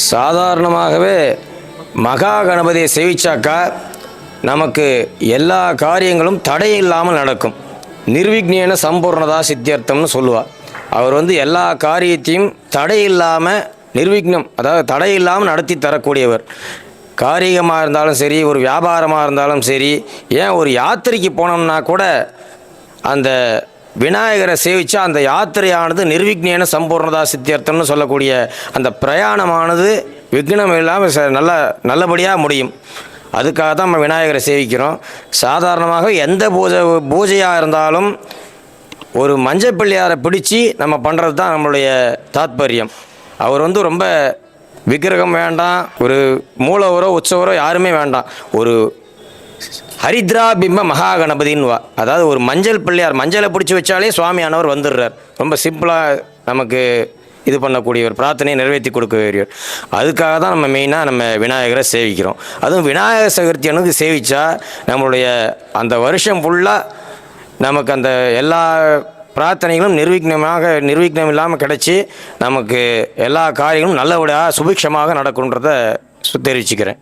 சாதாரணமாகவே மகா கணபதியை சேவிச்சாக்கா நமக்கு எல்லா காரியங்களும் தடை இல்லாமல் நடக்கும். நிர்விக்னேன சம்பூர்ணதா சித்தியர்த்தம்னு சொல்லுவாள். அவர் எல்லா காரியத்தையும் தடை இல்லாமல் நிர்விக்னம், அதாவது தடை இல்லாமல் நடத்தி தரக்கூடியவர். காரியமாக இருந்தாலும் சரி, ஒரு வியாபாரமாக இருந்தாலும் சரி, ஏன் ஒரு யாத்திரைக்கு போனோம்னா கூட அந்த விநாயகரை சேவிச்சா அந்த யாத்திரையானது நிர்விக்னேன சம்பூர்ணதா சித்தியர்த்தம்னு சொல்லக்கூடிய அந்த பிரயாணமானது விக்னம் இல்லாமல் நல்லபடியாக முடியும். அதுக்காக தான் நம்ம விநாயகரை சேவிக்கிறோம். சாதாரணமாக எந்த பூஜையாக இருந்தாலும் ஒரு மஞ்சள் பிள்ளையாரை பிடிச்சி நம்ம பண்ணுறது தான் நம்மளுடைய தாத்பரியம். அவர் ரொம்ப விக்கிரகம் வேண்டாம், ஒரு மூலவரோ உற்சவரோ யாருமே வேண்டாம். ஒரு ஹரித்ரா பிம்ப மகா கணபதின்னுவா, அதாவது ஒரு மஞ்சள் பிள்ளையார், மஞ்சளை பிடிச்சி வச்சாலே சுவாமியானவர் வந்துடுறார். ரொம்ப சிம்பிளாக நமக்கு இது பண்ணக்கூடியவர், பிரார்த்தனையை நிறைவேற்றி கொடுக்கக்கூடியவர். அதுக்காக தான் நம்ம மெயினாக நம்ம விநாயகரை சேவிக்கிறோம். அதுவும் விநாயகர் சதுர்த்தி அன்னைக்கு சேவித்தா நம்மளுடைய அந்த வருஷம் ஃபுல்லாக நமக்கு அந்த எல்லா பிரார்த்தனைகளும் நிர்விக்னம் இல்லாமல் கிடச்சி நமக்கு எல்லா காரியங்களும் நல்லபடியாக சுபிக்ஷமாக நடக்கும்ன்றதை தெரிவிச்சுக்கிறேன்.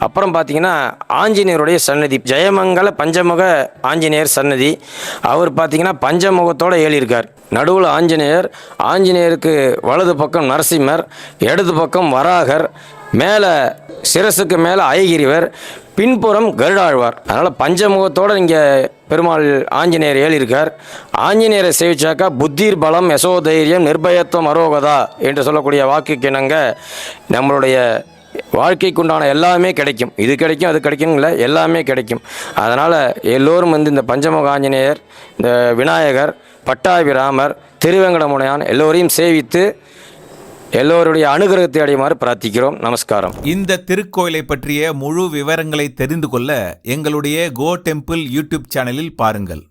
அப்புறம் பார்த்திங்கன்னா ஆஞ்சநேயருடைய சன்னதி, ஜெயமங்கல பஞ்சமுக ஆஞ்சநேயர் சன்னதி. அவர் பார்த்திங்கன்னா பஞ்சமுகத்தோடு ஏழியிருக்கார். நடுவில் ஆஞ்சநேயருக்கு வலது பக்கம் நரசிம்மர், இடது பக்கம் வராகர், மேலே சிரசுக்கு மேலே ஐகிரிவர், பின்புறம் கருடாழ்வார். அதனால் பஞ்சமுகத்தோடு இங்கே பெருமாள் ஆஞ்சநேயர் ஏழியிருக்கார். ஆஞ்சநேயரை சேவிச்சாக்கா புத்திர் பலம் யசோதைரியம் நிர்பயத்துவம் அரோகதா என்று சொல்லக்கூடிய வாக்குக்கிணங்க நம்மளுடைய வாழ்க்கைக்குண்டான எல்லாமே கிடைக்கும். இது கிடைக்கும் அது கிடைக்கும்ல, எல்லாமே கிடைக்கும். அதனால் எல்லோரும் இந்த பஞ்சமுக ஆஞ்சநேயர், இந்த விநாயகர், பட்டாபிராமர், திருவேங்கடமுடையான் எல்லோரையும் சேவித்து எல்லோருடைய அனுகிரகத்தை அடையுமாறு பிரார்த்திக்கிறோம். நமஸ்காரம். இந்த திருக்கோயிலை பற்றிய முழு விவரங்களை தெரிந்து கொள்ள எங்களுடைய கோ டெம்பிள் யூடியூப் சேனலில் பாருங்கள்.